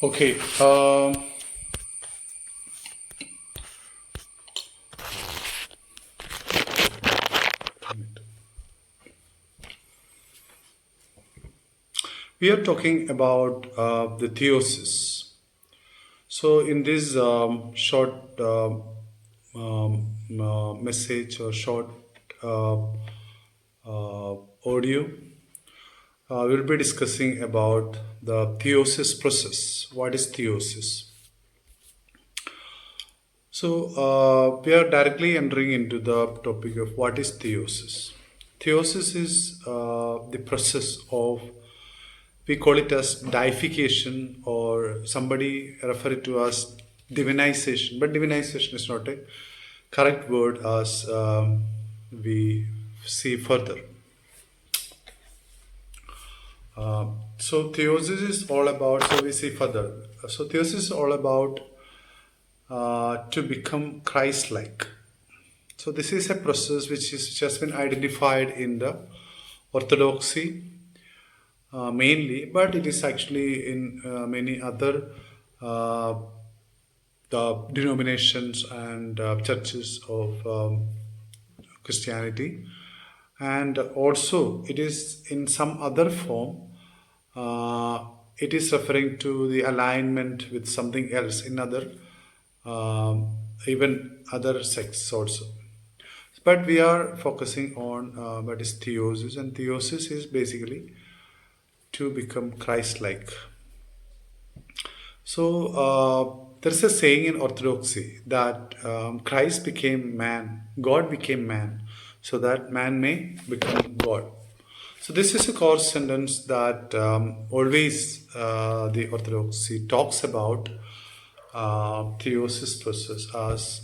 Okay. We are talking about the theosis. So, in this short message or short uh, audio, we'll be discussing about the theosis process. What is theosis? So, we are directly entering into the topic of what is theosis. Theosis is the process of, we call it as deification, or somebody refer it to as divinization, but divinization is not a correct word as we see further. So theosis is all about, so we see further. So theosis is all about to become Christ-like. So this is a process which has been identified in the Orthodoxy mainly, but it is actually in many other uh, the denominations and churches of Christianity, and also it is in some other form. Uh, it is referring to the alignment with something else in other, even other sects also. But we are focusing on what is theosis, and theosis is basically to become Christ-like. So there's a saying in Orthodoxy that Christ became man, God became man, so that man may become God. So this is a core sentence that always the Orthodoxy talks about theosis process as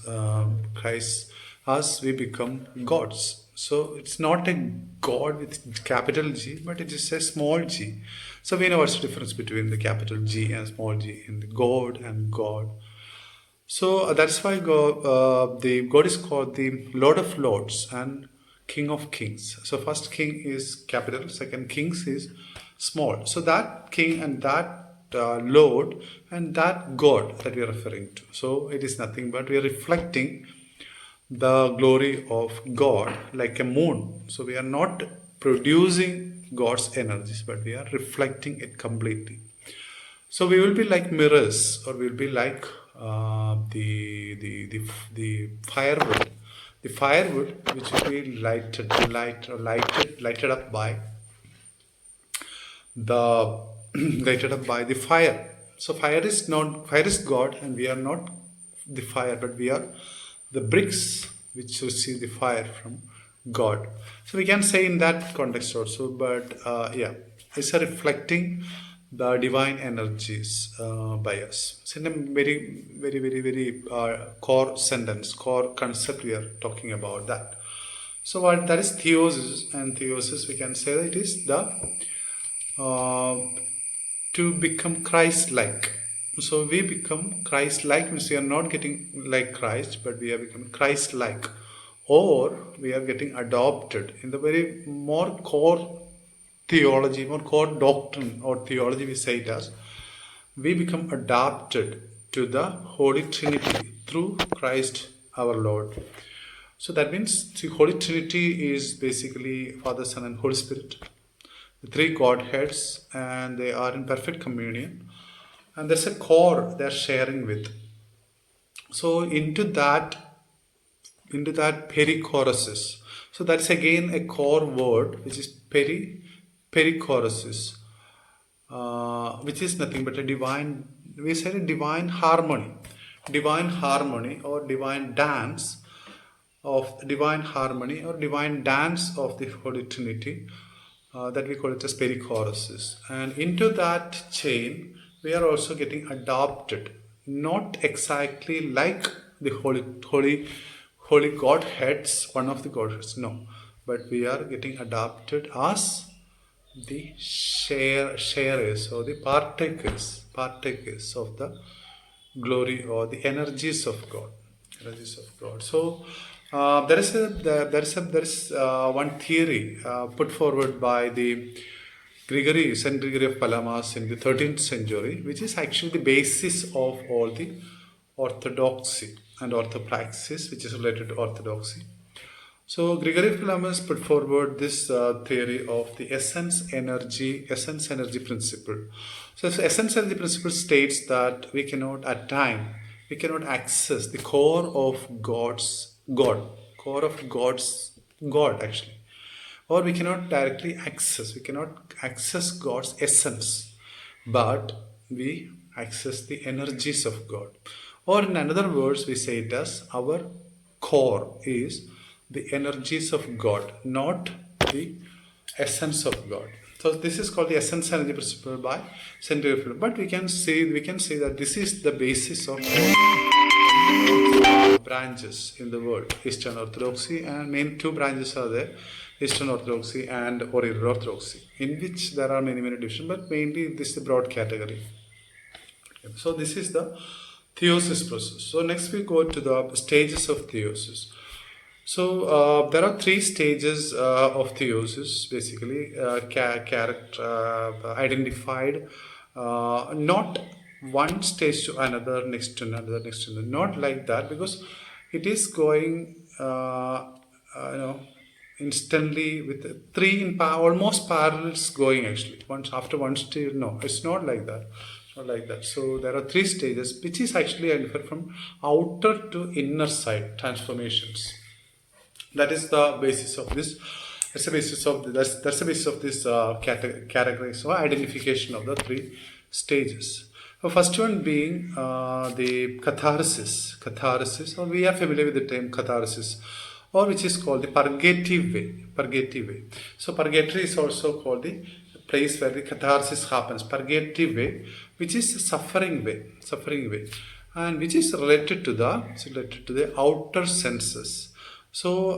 Christ, as we become gods. So it's not a God with capital G, but it is a small g. So we know what's the difference between the capital G and small g in the God and God. So that's why the God is called the Lord of Lords and King of Kings. So first King is capital, second Kings is small. So that King and that Lord and that God that we are referring to. So it is nothing but we are reflecting the glory of God like a moon. So we are not producing God's energies, but we are reflecting it completely. So we will be like mirrors, or we'll be like the firewood, the firewood which will be lighted up by the lighted up by the fire. So fire is God, and we are not the fire, but we are the bricks which receive the fire from God. So we can say in that context also, but yeah, it's a reflecting the divine energies by us. It's in a very core sentence, core concept we are talking about that. So what that is theosis, and theosis we can say that it is the uh, to become Christ-like. So we become Christ-like means we are not getting like Christ, but we are becoming Christ-like, or we are getting adopted in the very more core theology, more core doctrine or theology. We say it as we become adapted to the Holy Trinity through Christ our Lord. So that means the Holy Trinity is basically Father, Son, and Holy Spirit, the three Godheads, and they are in perfect communion. And there's a core they're sharing with. So into that perichoresis. So that's again a core word which is perichoresis, which is nothing but a divine. We said a divine harmony or divine dance of the Holy Trinity, that we call it as perichoresis. And into that chain, we are also getting adopted, not exactly like the holy Godheads, one of the Godheads, no, but we are getting adopted as the sharers or the partakers of the glory or the energies of God. So there is one theory put forward by the Saint Gregory of Palamas in the 13th century, which is actually the basis of all the orthodoxy and orthopraxis, which is related to orthodoxy. So Gregory of Palamas put forward this theory of the essence energy principle. So the essence energy principle states that we cannot access the core of God actually, or we cannot access God's essence, but we access the energies of God. Or in another words, we say it as our core is the energies of God, not the essence of God. So this is called the essence energy principle by Saint Gregory of Palamas. But we can say that this is the basis of all branches in the world. Eastern Orthodoxy, and main two branches are there: Eastern Orthodoxy and Oriental Orthodoxy, in which there are many divisions, but mainly this is the broad category. So this is the Theosis process. So next we go to the stages of Theosis. So there are three stages of Theosis, basically identified, not one stage to another, next to another, not like that, because it is going instantly with three in almost parallels going actually. Once after one stage, no, it's not like that. Not like that. So there are three stages, which is actually identified from outer to inner side transformations. That is the basis of this. That's the basis of this category. So identification of the three stages. The first one being the catharsis. Catharsis, or we are familiar with the term catharsis, or which is called the purgative way. So purgatory is also called the place where the catharsis happens. Purgative way, which is the suffering way, and which is related to the outer senses. So,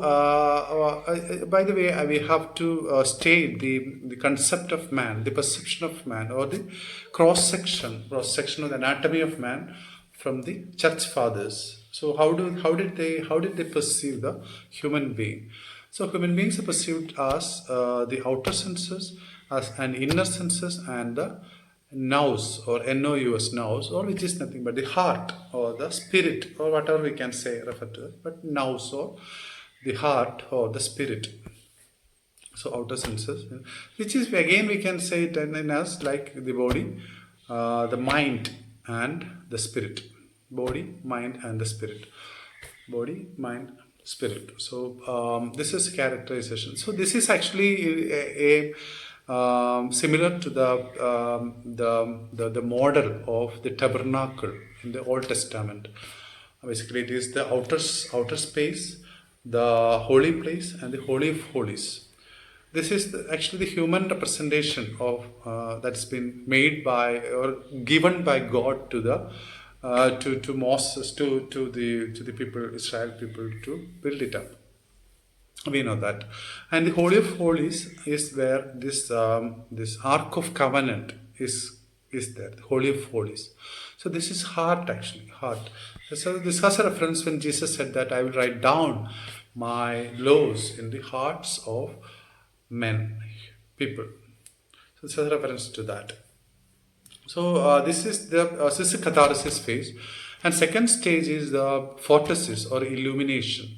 by the way, we have to state the concept of man, the perception of man, or the cross section of the anatomy of man from the church fathers. So, how did they perceive the human being? So, human beings are perceived as the outer senses, as an inner senses, and the nous or nous nous, or which is nothing but the heart or the spirit, or whatever we can say, refer to it, but nous or the heart or the spirit. So outer senses, which is again we can say it in us like the body, the mind and the spirit. Body, mind and the spirit. Body, mind, spirit. So this is characterization. So this is actually a similar to the model of the tabernacle in the Old Testament. Basically, it is the outer space, the holy place, and the holy of holies. This is actually the human representation of that's been made by or given by God to the to Moses, to the people, Israel people, to build it up. We know that, and the Holy of Holies is where this Ark of Covenant is there. The Holy of Holies. So this is heart actually, heart. So this has a reference when Jesus said that I will write down my laws in the hearts of men, people. So this has a reference to that. So this is the catharsis phase, and second stage is the photosis or illumination.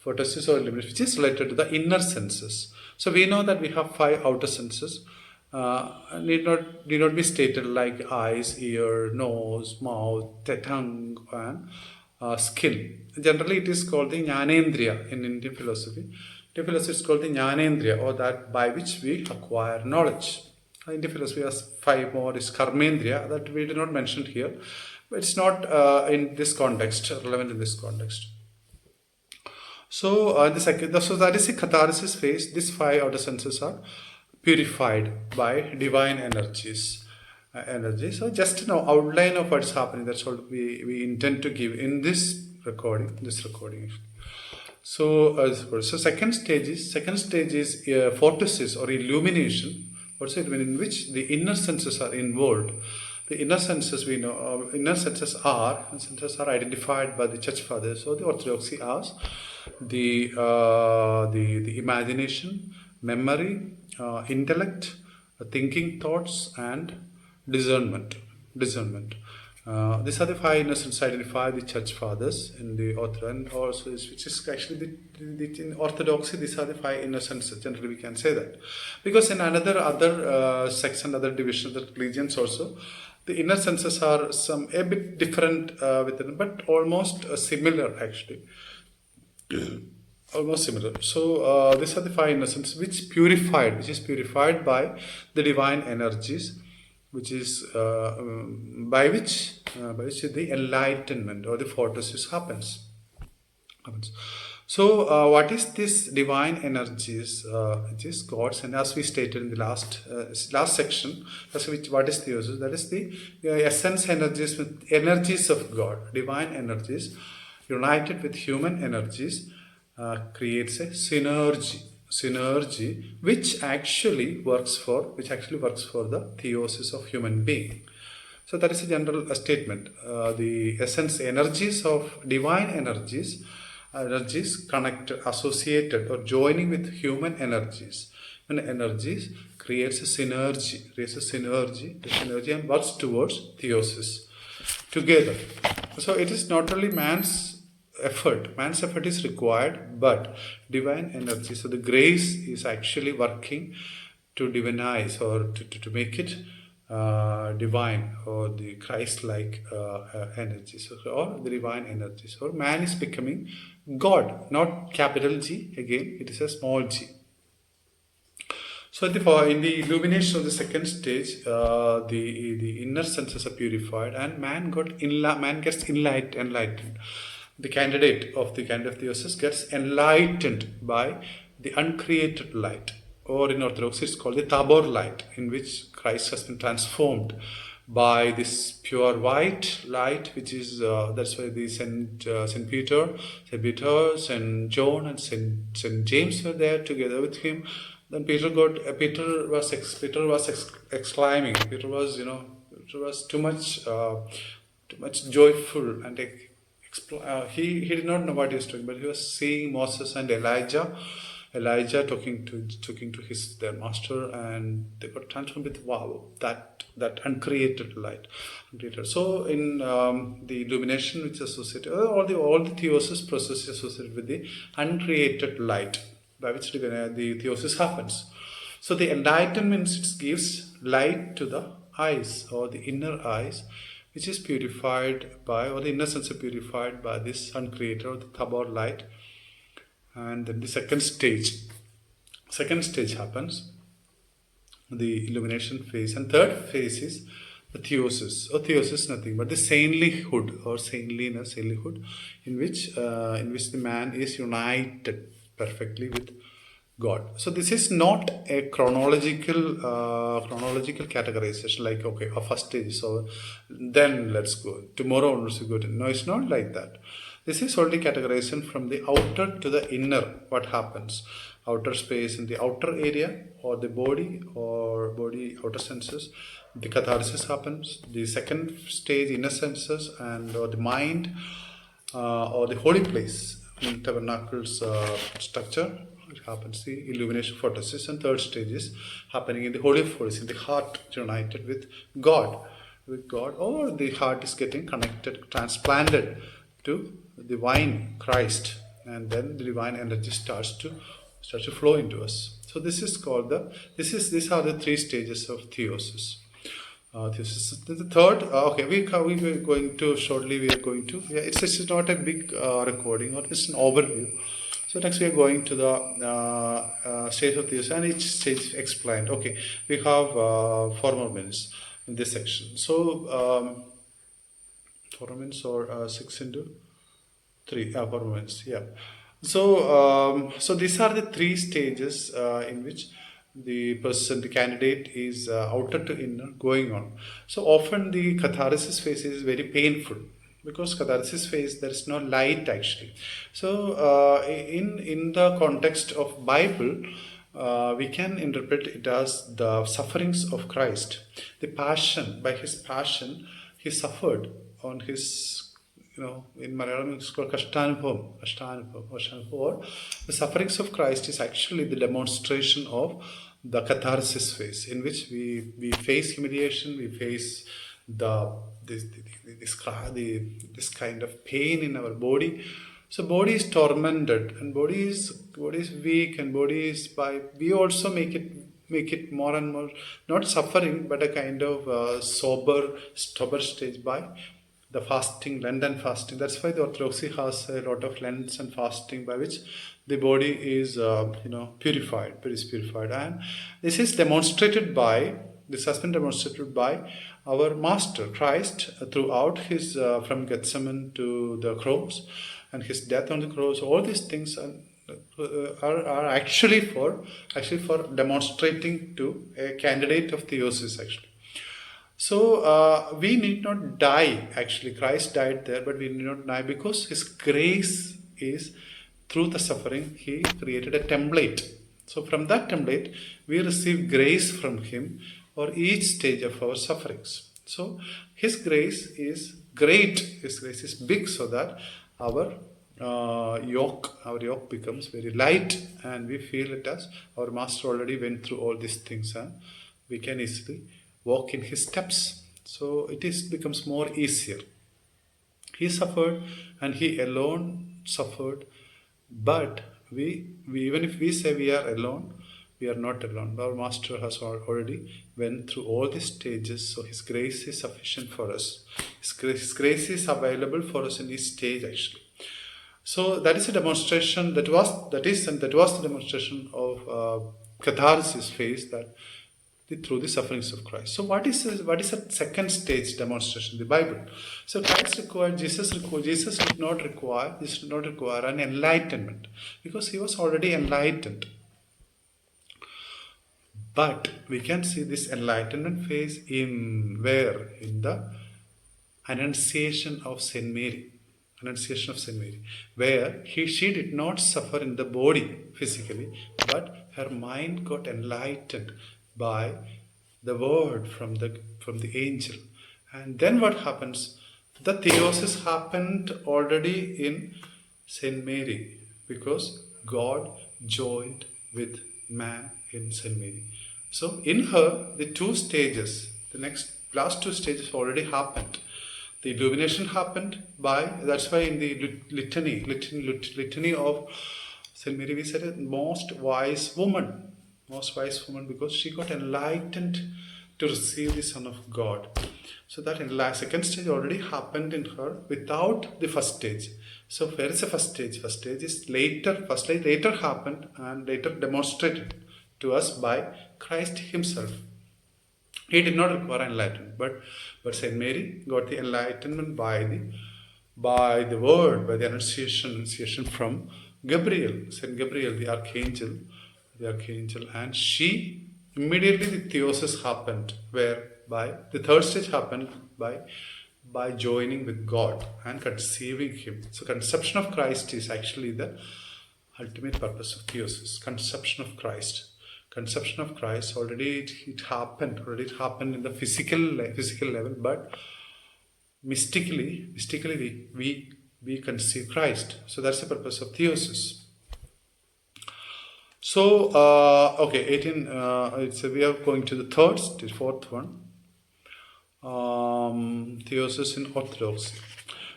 Photosis or illumination, which is related to the inner senses. So we know that we have 5 outer senses. Need not be stated like eyes, ear, nose, mouth, tongue, and skin. Generally, it is called the Jnanendriya in Indian philosophy. Indian philosophy is called the Jnanendriya, or that by which we acquire knowledge. Indian philosophy has 5 more is Karmendriya, that we did not mention here. But it's not in this context, relevant in this context. So so that is the catharsis phase. These 5 outer senses are purified by divine energies. So just now outline of what's happening. That's what we intend to give in this recording. So second stage is photosis or illumination. What's it mean? In which the inner senses are involved. The inner senses we know. Inner senses are identified by the church fathers. So the Orthodoxy as the imagination, memory, intellect, thinking thoughts, and discernment. Discernment. These are the five innocents identified the church fathers in the author, and also which is actually in Orthodoxy. These are the five innocents. Generally, we can say that, because in other section, other divisions, other religions also, the inner senses are a bit different within, but almost similar actually. Almost similar. So these are the five innocents which is purified by the divine energies, which is by which the enlightenment or the theosis happens. So what is this divine energies? It is God's, and as we stated in the last section, what is theosis? That is the essence energies with energies of God, divine energies united with human energies. Creates a synergy which actually works for the theosis of human being. So that is a general statement. The essence energies of divine energies connected, associated, or joining with human energies. And energies creates a synergy, and works towards theosis together. So it is not only man's effort is required, but divine energy, so the grace is actually working to divinize, or to make it divine, or the Christ-like energies, or the divine energies, or man is becoming God, not capital G, again it is a small g. So in the illumination of the second stage, the inner senses are purified, and man gets enlightened. The candidate of theosis gets enlightened by the uncreated light, or in Orthodoxy it's called the Tabor light, in which Christ has been transformed by this pure white light, which is that's why the Saint Peter, Saint John, and Saint James were there together with him. Then Peter was exclaiming. Peter was too much joyful, and he did not know what he was doing, but he was seeing Moses and Elijah talking to their master, and they got transformed with that uncreated light. So in the illumination, which is associated, all the theosis process is associated with the uncreated light, by which the theosis happens. So the enlightenment, it gives light to the eyes, or the inner eyes, which is purified by, or the inner sense is purified by this uncreated, or the Tabor light. And then the second stage happens, the illumination phase, and third phase is the theosis. Theosis, nothing but the saintlyhood, or saintlyhood, in which the man is united perfectly with God. So this is not a chronological categorization, like, okay, our first stage, so then let's go tomorrow onwards we go to. No, it's not like that. This is only categorization from the outer to the inner. What happens? Outer space, in the outer area, or the body outer senses, the catharsis happens. The second stage, inner senses, and or the mind, or the holy place, in tabernacle's structure. It happens, the illumination photosis, and third stage is happening in the holy of holies, in the heart united with God, or the heart is getting connected, transplanted to the divine Christ, and then the divine energy starts to flow into us. So this is called these are the three stages of theosis. The third, we are going to shortly. We are going to. Yeah, it's not a big recording, or it's an overview. So next we are going to the stage of theosis, and each stage explained. Okay, we have 4 more minutes in this section. So 4 minutes, or 6 into 3, 4 minutes. Yeah. So these are the 3 stages in which the candidate is outer to inner going on. So often the catharsis phase is very painful, because catharsis phase there is no light actually. So in the context of Bible, we can interpret it as the sufferings of Christ, the passion. By his passion, he suffered on his. In Malayalam it's called Kashtanubhavam, or the sufferings of Christ is actually the demonstration of the catharsis phase, in which we face humiliation, we face the this kind of pain in our body. So body is tormented, and body is weak, and body is by we also make it more and more not suffering, but a kind of sober stage by the fasting, Lenten fasting. That's why the Orthodoxy has a lot of Lents and fasting by which the body is, purified, and this is demonstrated by, this has been demonstrated by our Master Christ throughout his, from Gethsemane to the cross and his death on the cross. All these things are actually for demonstrating to a candidate of theosis actually. So we need not die actually. Christ died there, but we need not die because his grace is through the suffering. He created a template. So from that template we receive grace from him for each stage of our sufferings. So his grace is great, his grace is big, so that our yoke becomes very light, and we feel it as our Master already went through all these things, and we can easily walk in his steps. So becomes more easier. He suffered, and he alone suffered, but we even if we say we are alone, we are not alone. Our Master has already went through all these stages, so his grace is sufficient for us. His grace is available for us in each stage actually. So that is a demonstration. That was the demonstration of catharsis phase, that through the sufferings of Christ. So what is a second stage demonstration? The Bible. So Jesus did not require an enlightenment, because he was already enlightened. But we can see this enlightenment phase in the Annunciation of Saint Mary. Where she did not suffer in the body physically, but her mind got enlightened by the word from the angel. And then what happens? The theosis happened already in Saint Mary, because God joined with man in Saint Mary. So in her, the last two stages already happened. The illumination happened that's why in the litany of Saint Mary we said most wise woman, because she got enlightened to receive the Son of God. So that second stage already happened in her without the first stage. So where is the first stage? First stage is later. First stage later happened and later demonstrated to us by Christ himself. He did not require enlightenment, but Saint Mary got the enlightenment by the word, by the annunciation from Gabriel, Saint Gabriel, the archangel, and she immediately the theosis happened, whereby the third stage happened by joining with God and conceiving him. So conception of Christ is actually the ultimate purpose of theosis. Conception of Christ already it happened in the physical level, but mystically we conceive Christ. So that's the purpose of theosis. So we are going to the fourth one, theosis in Orthodoxy.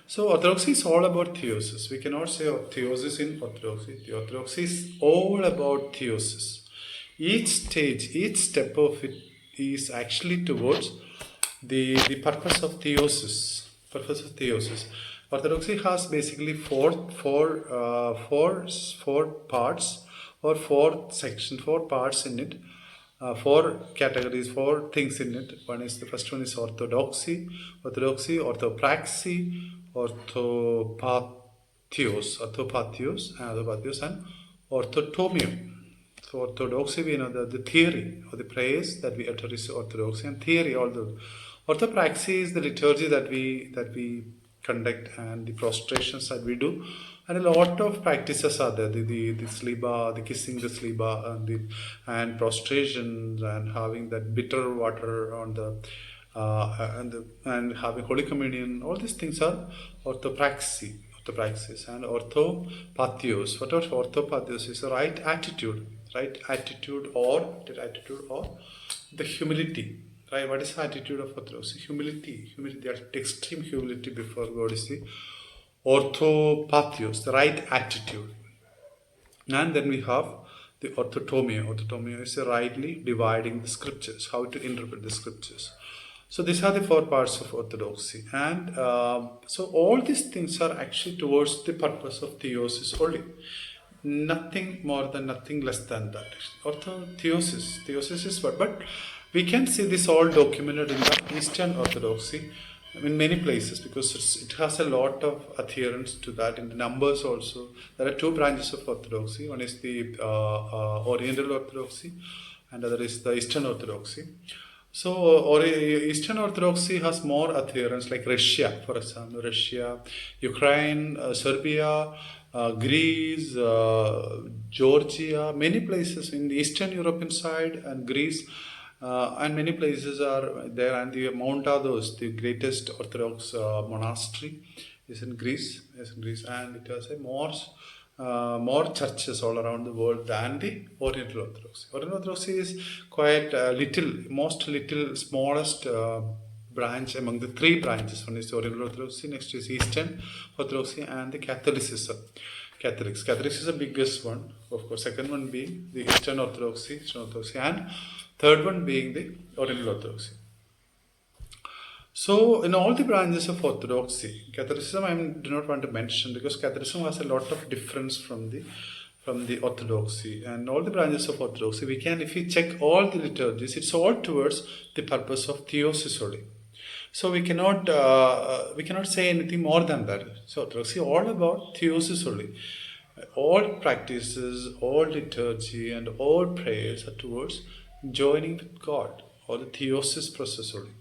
So Orthodoxy is all about theosis. We cannot say theosis in Orthodoxy. The Orthodoxy is all about theosis. Each step of it is actually towards the purpose of theosis. Orthodoxy has basically four parts or four parts in it, four categories, four things in it. The first one is orthodoxy, orthopraxy, orthopathios, and orthotomium. So orthodoxy, we know the theory or the prayers that we utter is orthodoxy, and theory, orthopraxy is the liturgy that we conduct and the prostrations that we do, and a lot of practices are there. The sliba, the kissing the sliba, and prostrations, and having that bitter water on and having Holy Communion. All these things are orthopraxis and orthopathios. What are orthopathios? Is the right attitude. right attitude or the humility. Right? What is the attitude of Orthodoxy? Humility. Humility, extreme humility before God is the orthopathos, the right attitude. And then we have the orthotomia. Orthotomia is rightly dividing the scriptures, how to interpret the scriptures. So these are the four parts of orthodoxy. And so all these things are actually towards the purpose of theosis only. Nothing more than, nothing less than that. Theosis. Theosis is what? But we can see this all documented in the Eastern Orthodoxy in many places, because it has a lot of adherence to that. In the numbers also, there are two branches of Orthodoxy. One is the Oriental Orthodoxy, and other is the Eastern Orthodoxy. So Eastern Orthodoxy has more adherents, like Russia, for example, Russia, Ukraine, Serbia, Greece, Georgia, many places in the Eastern European side, and Greece, and many places are there. And the Mount Athos, the greatest Orthodox monastery, is in Greece. And it has a more churches all around the world than the Oriental Orthodoxy. Oriental Orthodoxy is quite smallest branch among the three branches. One is the Oriental Orthodoxy, next is Eastern Orthodoxy, and the Catholicism. Catholics is the biggest one, of course. Second one being the Eastern Orthodoxy, and third one being the Oriental Orthodoxy. So, in all the branches of Orthodoxy, Catholicism I do not want to mention, because Catholicism has a lot of difference from the Orthodoxy. And all the branches of Orthodoxy, if we check all the liturgies, it's all towards the purpose of theosis only. So we cannot say anything more than that. So Orthodoxy all about theosis only. All practices, all liturgy, and all prayers are towards joining with God, or the theosis process only.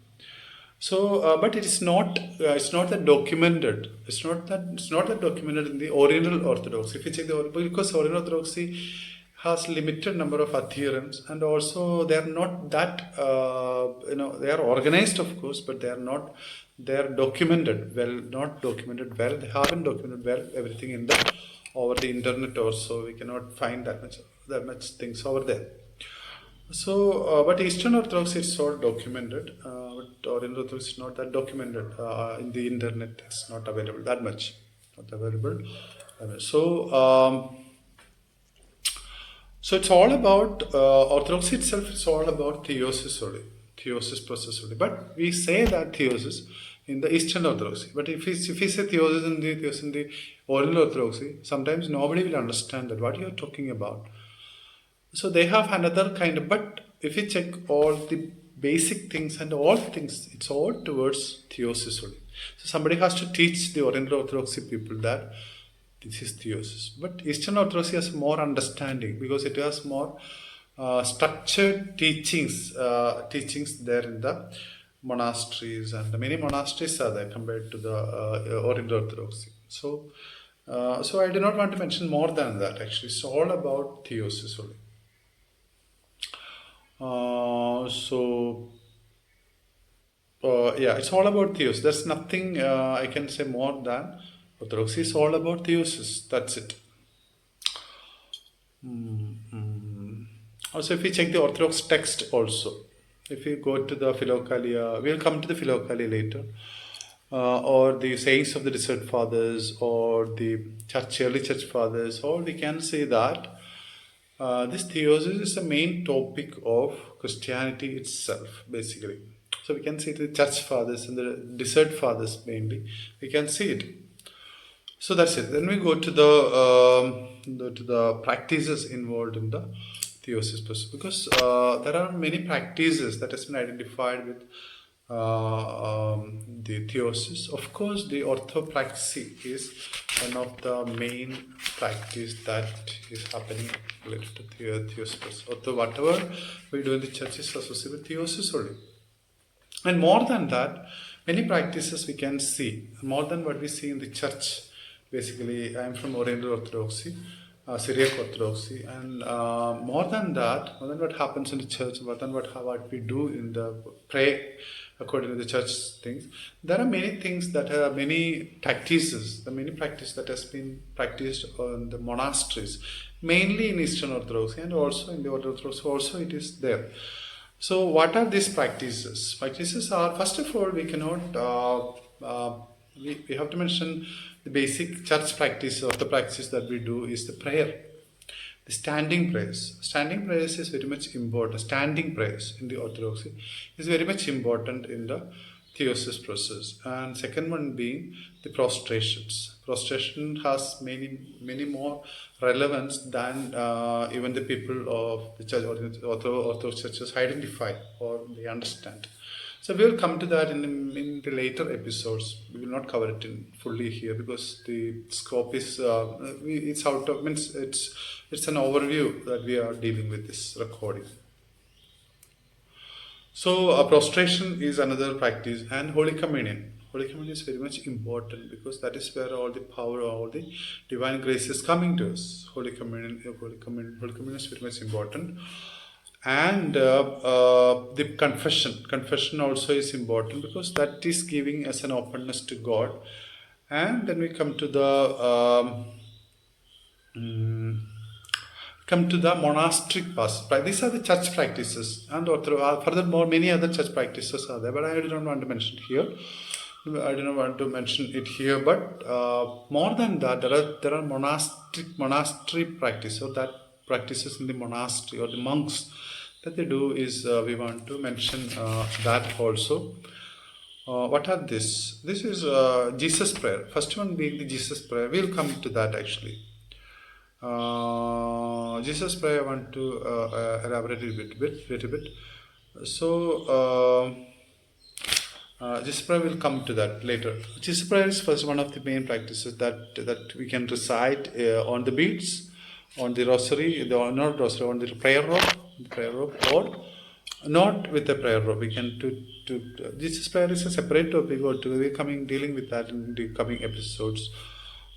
So, but it's not that documented. It's not that documented in the Oriental Orthodoxy. If you check because Oriental Orthodoxy has limited number of adherents, and also they are not that they are organized, of course, but they are documented well, not documented well. They haven't documented well everything over the internet, or so we cannot find that much things over there. So, but Eastern Orthodoxy is all documented, but Oriental Orthodoxy is not that documented in the internet. It's not available that much. Not available. So, so it's all about Orthodoxy itself. It's all about theosis only, theosis process only. But we say that theosis in the Eastern Orthodoxy. But if we say theosis in the Oriental Orthodoxy, sometimes nobody will understand that what you are talking about. So they have another kind of, but if you check all the basic things and all things, it's all towards theosis only. So somebody has to teach the Oriental Orthodoxy people that this is theosis. But Eastern Orthodoxy has more understanding, because it has more structured teachings there in the monasteries, and many monasteries are there compared to the Oriental Orthodoxy. So, so I do not want to mention more than that. Actually, it's all about theosis only. It's all about theosis. There's nothing I can say more than Orthodoxy is all about theosis. That's it. Also, if we check the Orthodox text also, if we go to the Philokalia, we'll come to the Philokalia later, or the sayings of the Desert Fathers, or the early church fathers, or we can say that this theosis is the main topic of Christianity itself, basically. So we can see the church fathers and the Desert Fathers mainly. We can see it. So that's it. Then we go to the practices involved in the theosis process, because there are many practices that has been identified with the theosis. Of course, the orthopraxy is one of the main practice that is happening related to theosis. Although whatever we do in the church is associated with theosis only. And more than that, many practices we can see, more than what we see in the church. Basically, I am from Oriental Orthodoxy, Syriac Orthodoxy, and more than what happens in the church, more than what we do in the pray according to the church things, there are many things that are many practices, the many practice that has been practiced on the monasteries, mainly in Eastern Orthodoxy and also in the Orthodox also it is there. So what are these practices? Practices are, first of all, we cannot, we have to mention the basic church practice or the practice that we do is the prayer. The standing prayers. Standing prayers is very much important. Standing prayers in the Orthodoxy is very much important in the Theosis process. And second one being the prostrations. Prostration has many more relevance than even the people of the church or the Orthodox churches identify or they understand. So we will come to that in the later episodes. We will not cover it in fully here because the scope is it's out of means it's an overview that we are dealing with this recording. So prostration is another practice, and Holy Communion. Holy Communion is very much important because that is where all the power, all the divine grace is coming to us. Holy Communion is very much important. And the confession also is important because that is giving us an openness to God. And then we come to the monastic past. These are the church practices, and furthermore many other church practices are there, but I do not want to mention here. I do not want to mention it here, but more than that, there are monastery practice, or that practices in the monastery or the monks that they do is we want to mention that also. What are this? This is Jesus prayer. First one being the Jesus prayer. We'll come to that actually. Jesus prayer I want to elaborate a little bit. So Jesus prayer will come to that later. Jesus prayer is first one of the main practices that we can recite on the beads, on the rosary, on the prayer rope, or not with the prayer rope. We can Jesus prayer is a separate topic, or we're dealing with that in the coming episodes.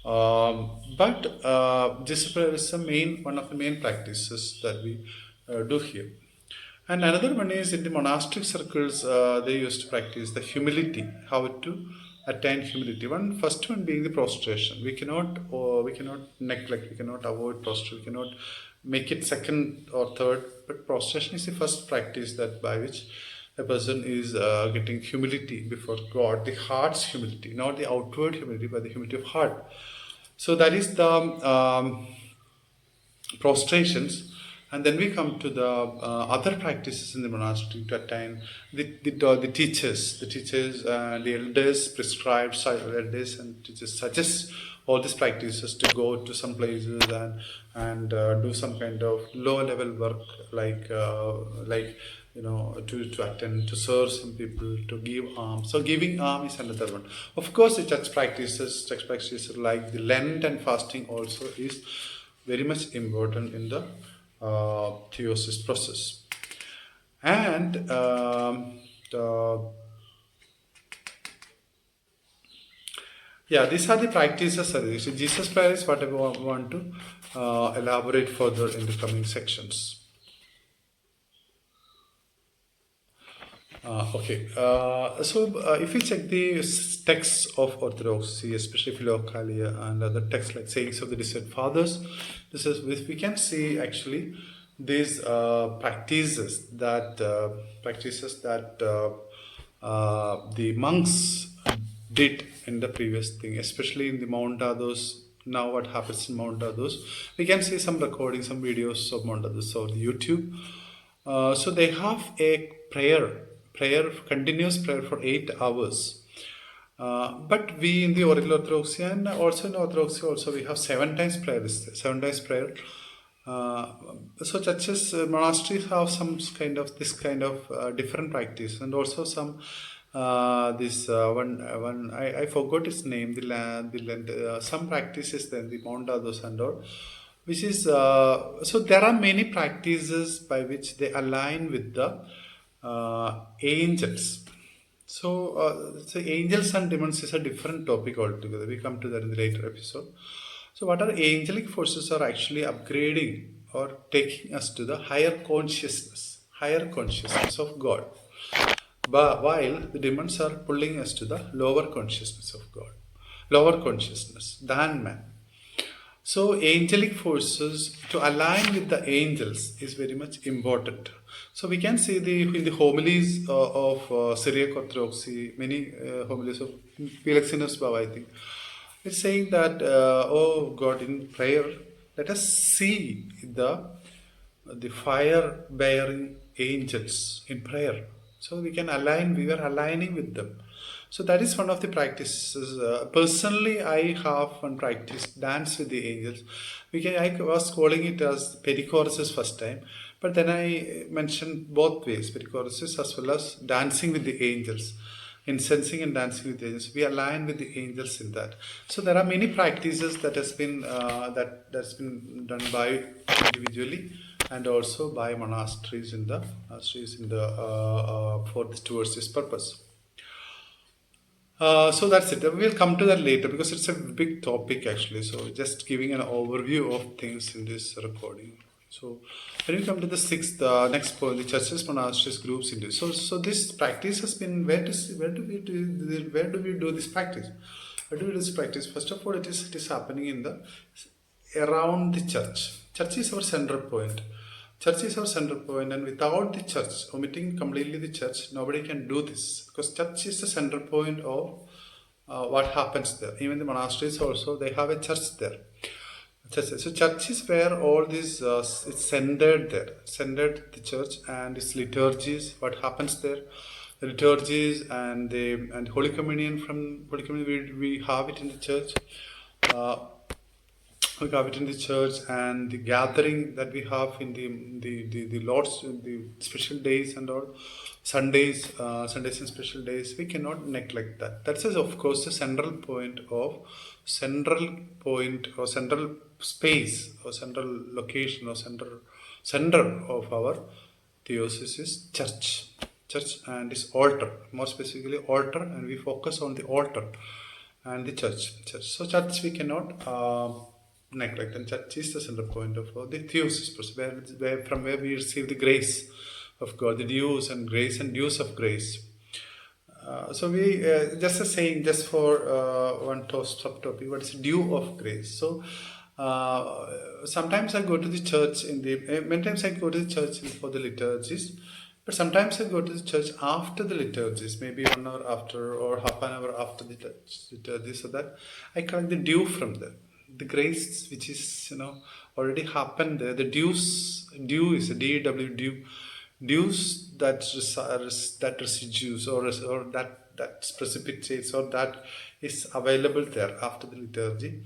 But Jesus prayer is one of the main practices that we do here. And another one is in the monastic circles, they used to practice the humility, how to attain humility. First one being the prostration. We cannot neglect, we cannot avoid prostration, we cannot make it second or third, but prostration is the first practice that by which a person is getting humility before God, the heart's humility, not the outward humility, but the humility of heart. So that is the prostrations. And then we come to the other practices in the monastery to attain the teachers, the elders prescribe, elders and teachers suggest all these practices to go to some places and do some kind of low level work like to attend, to serve some people, to give alms. So giving alms is another one. Of course, the church practices like the Lent and fasting also is very much important in the theosis process. And these are the practices. So Jesus prayer is what I want to elaborate further in the coming sections. So if you check the texts of Orthodoxy, especially Philokalia and other texts like Sayings of the Distant Fathers, we can see actually these practices that the monks did in the previous thing, especially in the Mount Athos. Now what happens in Mount Athos, we can see some recordings, some videos of Mount Athos on YouTube. So they have a continuous prayer for 8 hours. But we in the Orthodoxy and also in Orthodoxy also we have 7 times prayer. So churches, monasteries have this kind of different practice, and also some one I forgot its name. Some practices then the Mount Athos and all, which is so there are many practices by which they align with the angels. So angels and demons is a different topic altogether. We come to that in the later episode. So what are angelic forces are actually upgrading or taking us to the higher consciousness of God, but while the demons are pulling us to the lower consciousness of God, lower consciousness than man. So angelic forces to align with the angels is very much important. So we can see in the homilies of Syriac Orthodoxy, many homilies of Felixinus Baba, I think, it's saying that, oh God, in prayer, let us see the fire bearing angels in prayer. So we are aligning with them. So that is one of the practices. Personally, I have one practice, dance with the angels. I was calling it as perichoruses first time, but then I mentioned both ways, perichoruses as well as dancing with the angels, incensing and dancing with the angels. We align with the angels in that. So there are many practices that has been that's been done by individually and also by monasteries in the towards this purpose. So that's it. We'll come to that later because it's a big topic actually. So just giving an overview of things in this recording. So when we come to the next point, the churches, monasteries, groups in this. So this practice has been where do we do this practice? Where do we do this practice? First of all, it is happening in the around the church. Church is our central point. Church is our central point, and without the church, omitting completely the church, nobody can do this because church is the central point of what happens there. Even the monasteries also, they have a church there. So church is where all this it's centered there, centered the church and its liturgies. What happens there? The liturgies and Holy Communion. From Holy Communion, we have it in the church. We have it in the church, and the gathering that we have in the Lord's, the special days and all, Sundays and special days, we cannot neglect that. That is of course the central point or central space or central location or center of our theosis is church and its altar, more specifically altar, and we focus on the altar and the church. So church we cannot neglect, and church is the center point of the theosis process, from where we receive the grace of God, the dues and grace and dues of grace. So we just a saying, just for one subtopic, what is due of grace? So sometimes I go to the church many times I go to the church for the liturgies, but sometimes I go to the church after the liturgies, maybe 1 hour after or half an hour after the liturgy, so that I collect the due from them. The grace which is already happened there. The due is a due, dues that residues or that precipitates or that is available there after the liturgy.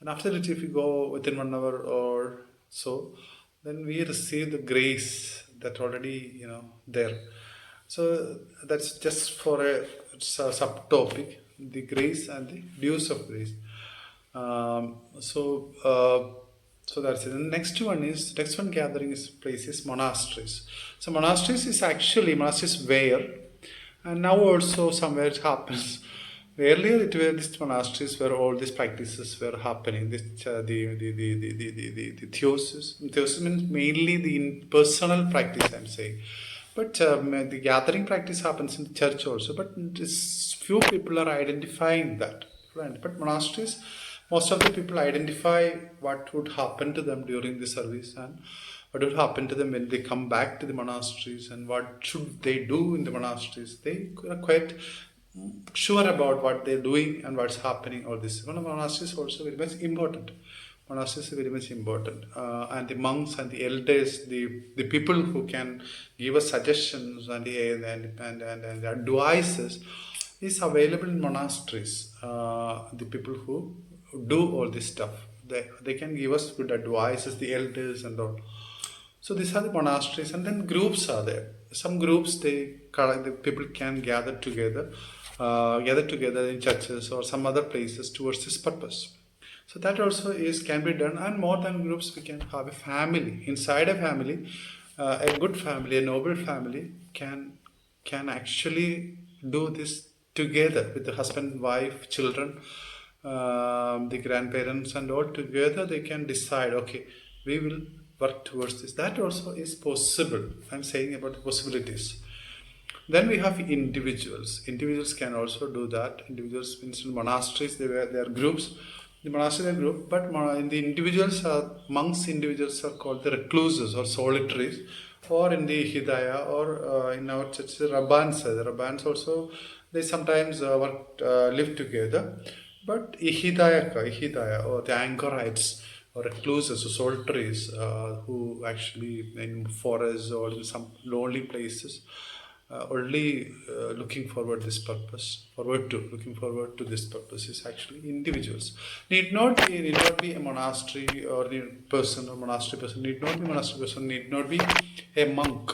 And after the liturgy, if we go within 1 hour or so, then we receive the grace that already there. So that's just for a subtopic, the grace and the dues of grace. So that's it. And next one gathering place is monasteries. So monasteries is where, and now also somewhere it happens. Earlier it were these monasteries where all these practices were happening. The theosis. Theosis means mainly the personal practice, I'm saying. But the gathering practice happens in the church also. But few people are identifying that. But monasteries, most of the people identify what would happen to them during the service and what would happen to them when they come back to the monasteries and what should they do in the monasteries. They are quite sure about what they're doing and what's happening. All this. Monasteries is also very much important. Monasteries is very much important. And the monks and the elders, the people who can give us suggestions and advices is available in monasteries. The people who do all this stuff, they can give us good advices, the elders and all. So these are the monasteries, and then groups are there. Some groups the people can gather together in churches or some other places towards this purpose. So that also can be done, and more than groups, we can have a family. Inside a family, a good family, a noble family can actually do this together with the husband, wife, children, the grandparents, and all together. They can decide, okay, we will work towards this. That also is possible. I'm saying about the possibilities. Then we have individuals. Individuals can also do that. Individuals, in monasteries, they are groups. the monastic group, but in the individuals are monks. Individuals are called the recluses or solitaries, or in the Hidaya, or in our church the Rabbans. The Rabbans also they sometimes live together, but Ihidaya or the anchorites or recluses or solitaries who actually in forests or in some lonely places only looking forward to this purpose is actually individuals. Need not be a monastery or the person or monastery person, need not be monastery person, need not be a monk.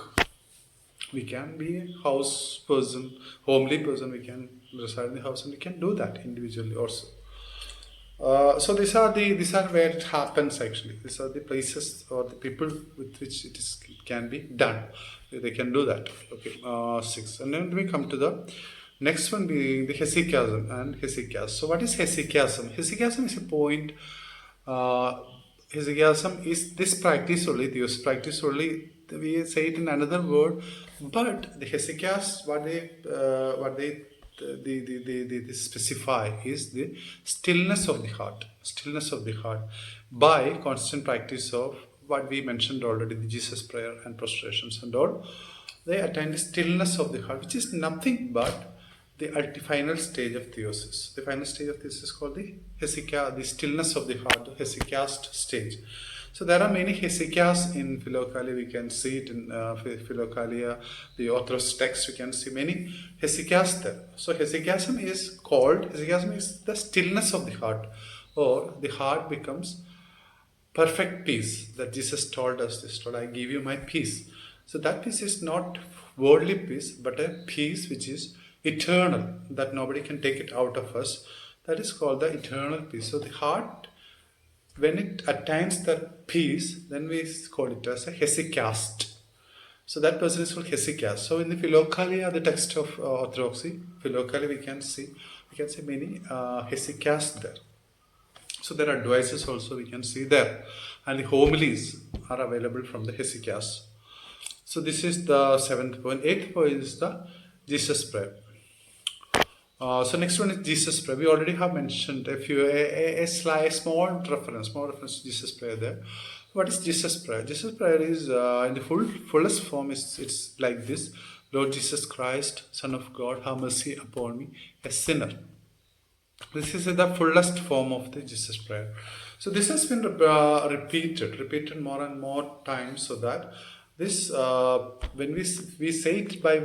We can be a house person, homely person, we can reside in the house and we can do that individually also. So these are where it happens actually. These are the places or the people with which it can be done. They can do that. Okay, 6. And then we come to the next one being the hesychasm and hesychasm. So what is hesychasm? Hesychasm is a point. Hesychasm is this practice only, this practice only. We say it in another word, but the hesychas, what they specify is the stillness of the heart by constant practice of what we mentioned already, the Jesus prayer and prostrations and all. They attain the stillness of the heart, which is nothing but the final stage of theosis. The final stage of theosis is called the hesychia, the stillness of the heart, the hesychast stage. So there are many hesychias in Philokalia. We can see it in Philokalia, the Orthodox text. We can see many hesychias there. So hesychiasm is the stillness of the heart, or the heart becomes perfect peace. That Jesus told us this. Told, I give you my peace. So that peace is not worldly peace, but a peace which is eternal, that nobody can take it out of us. That is called the eternal peace. So the heart, when it attains that peace, then we call it as a hesychast. So that person is called hesychast. So in the Philokalia, the text of Orthodoxy, Philokalia, we can see many hesychasts there. So there are advices also we can see there, and the homilies are available from the hesychast. So this is the 7th point. 8th point is the Jesus prayer. So next one is Jesus prayer. We already have mentioned a small reference to Jesus prayer there. What is Jesus prayer? Jesus prayer is in the fullest form. It's like this: Lord Jesus Christ, Son of God, have mercy upon me, a sinner. This is the fullest form of the Jesus prayer. So this has been repeated more and more times, so that this when we say it by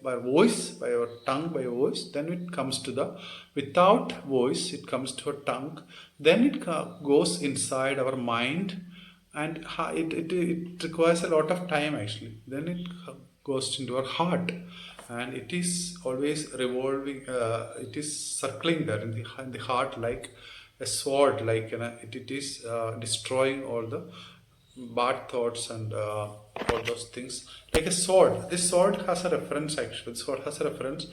voice, by our tongue, by voice, then it comes to the without voice, it comes to our tongue, then it goes inside our mind, and it requires a lot of time actually. Then it goes into our heart, and it is always revolving. It is circling there in the heart like a sword, like it is destroying all the bad thoughts and all those things, like a sword. This sword has a reference actually. The sword has a reference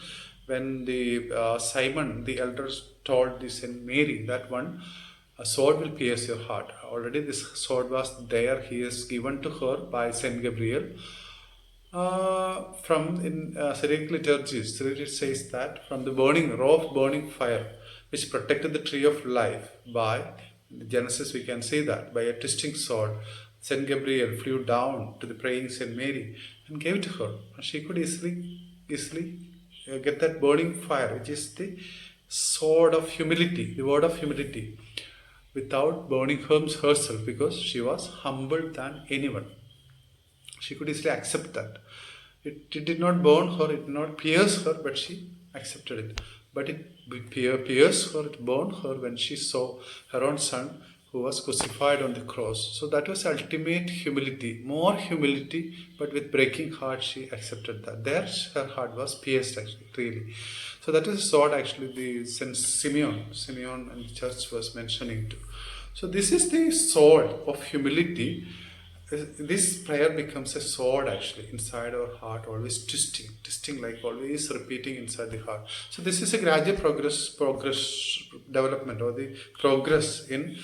when the Simon the elder told this in Mary that a sword will pierce your heart. Already this sword was there. He is given to her by Saint Gabriel. From in Syriac liturgies, it says that from the raw of burning fire which protected the tree of life, by Genesis we can see that by a twisting sword, Saint Gabriel flew down to the praying Saint Mary and gave it to her. She could easily get that burning fire, which is the sword of humility, the word of humility, without burning herself, because she was humbled than anyone. She could easily accept that. It did not burn her, it did not pierce her, but she accepted it. But it pierced her, it burned her when she saw her own son who was crucified on the cross. So that was ultimate humility, more humility, but with breaking heart she accepted that. There her heart was pierced actually, really. So that is a sword actually the Saint Simeon and the church was mentioning too. So this is the sword of humility. This prayer becomes a sword actually inside our heart, always twisting, like always repeating inside the heart. So this is a gradual progress development, or the progress in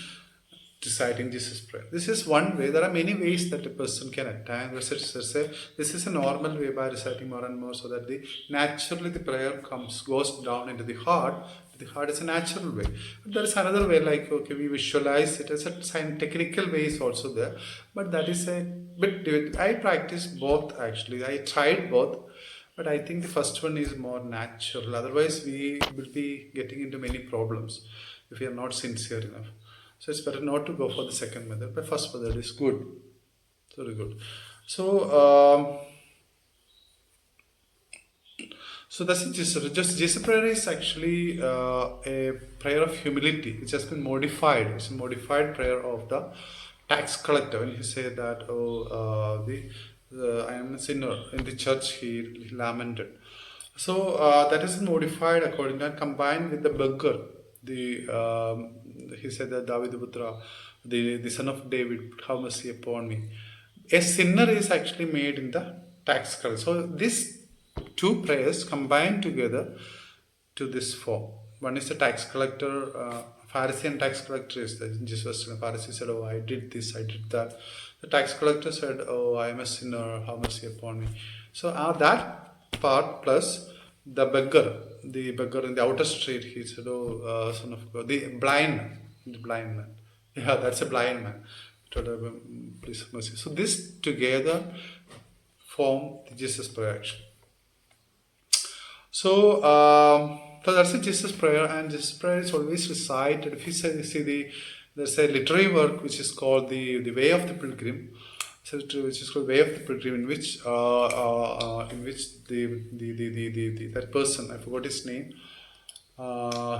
reciting Jesus prayer. This is one way. There are many ways that a person can attain. This is a normal way by reciting more and more, so that naturally the prayer goes down into the heart. The heart is a natural way. But there is another way, like okay, we visualize it as a technical way is also there. But that is a bit. I practice both actually. I tried both. But I think the first one is more natural. Otherwise, we will be getting into many problems if we are not sincere enough. So it's better not to go for the second method. But first method is good. Very good. So that's it. Jesus prayer is actually a prayer of humility. It's just been modified. It's a modified prayer of the tax collector. When he said that, I am a sinner. In the church, he lamented. So that is modified according to and combined with the beggar. He said that David Putra, the son of David, have mercy upon me. A sinner is actually made in the tax collector. So these two prayers combined together to this form. One is the tax collector, Pharisee and tax collector is that Jesus. The Pharisee said, "Oh, I did this, I did that." The tax collector said, "Oh, I am a sinner, have mercy upon me." So that part plus the beggar in the outer street, he said, "Oh, son of God," the blind man. Yeah, that's a blind man. Please have mercy. So this together form the Jesus prayer actually. So that's a Jesus prayer, and Jesus prayer is always recited. If you see there's a literary work which is called the Way of the Pilgrim, which is called Way of the Pilgrim, in which that person, I forgot his name,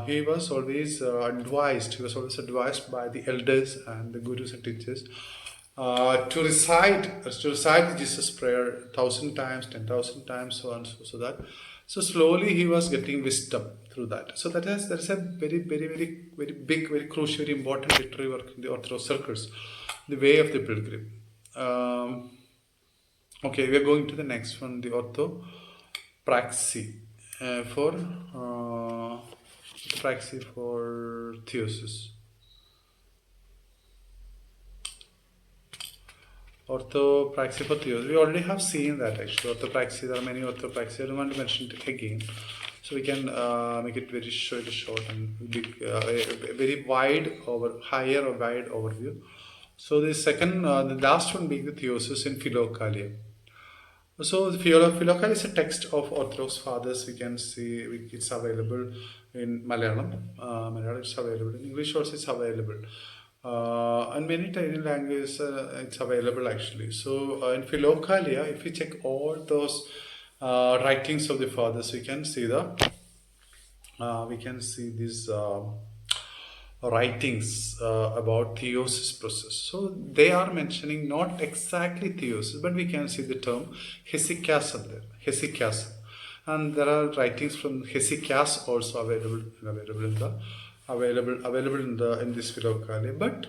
he was always advised. He was always advised by the elders and the gurus and teachers to recite the Jesus prayer 1,000 times, 10,000 times, so on, so that. So slowly he was getting wisdom through that. So that is a very, very, very, very big, very crucial, very important literary work in the Orthodox circles, the Way of the Pilgrim. Okay, we are going to the next one, the Orthopraxy for Theosis. Orthopraxy for Theosis. We already have seen that actually. Orthopraxy, there are many orthopraxy. I don't want to mention it again. So we can make it very short and big, a very wide higher or wide overview. So the second, the last one being the Theosis in Philokalia. So the Philokalia is a text of Orthodox fathers. We can see it's available in Malayalam. Malayalam is available. In English also it's available. And many tiny languages it's available actually. So in Philokalia, if we check all those writings of the fathers, we can see these writings about theosis process. So they are mentioning not exactly theosis, but we can see the term hesychiasm there. Hesychiasm, and there are writings from hesychias also available in this Philokalia. But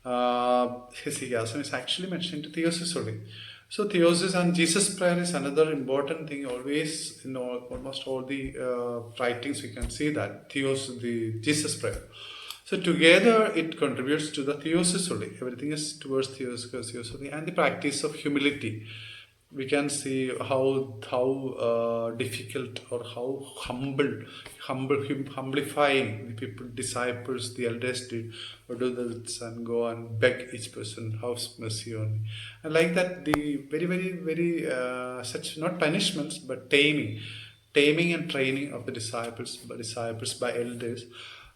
hesychiasm is actually mentioned to theosis only. So theosis and Jesus prayer is another important thing. Always in almost all the writings we can see that theosis, the Jesus prayer. So together it contributes to the theosis only. Everything is towards theosis only, and the practice of humility. We can see how difficult or how humblifying the people, disciples, the elders did, and go and beg each person, have mercy on me. And like that, the very, very, very such not punishments but taming and training of the disciples by elders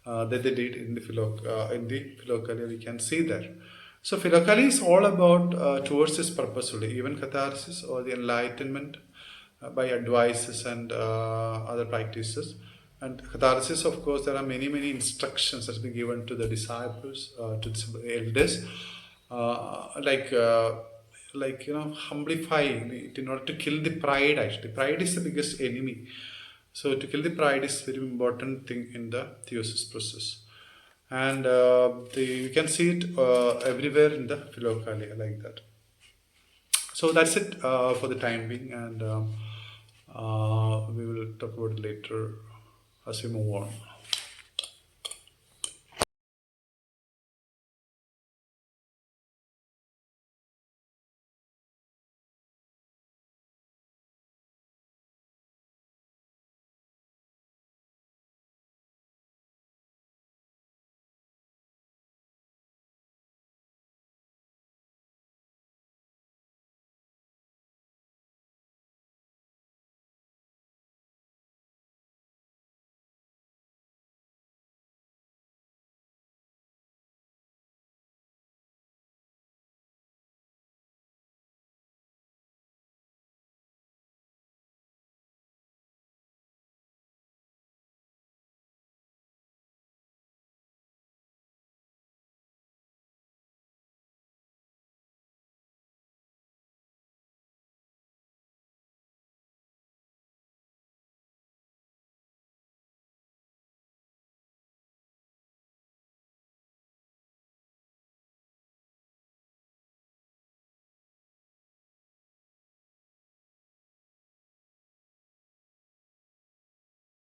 that they did in the Philokalia. We can see that. So Philokalia is all about towards this purpose only, even catharsis or the enlightenment by advices and other practices. And catharsis, of course, there are many instructions that have been given to the disciples, to the elders, humblifying it in order to kill the pride. Actually, pride is the biggest enemy. So to kill the pride is very important thing in the theosis process. And you can see it everywhere in the Philokalia like that. So that's it for the time being, and we will talk about it later as we move on.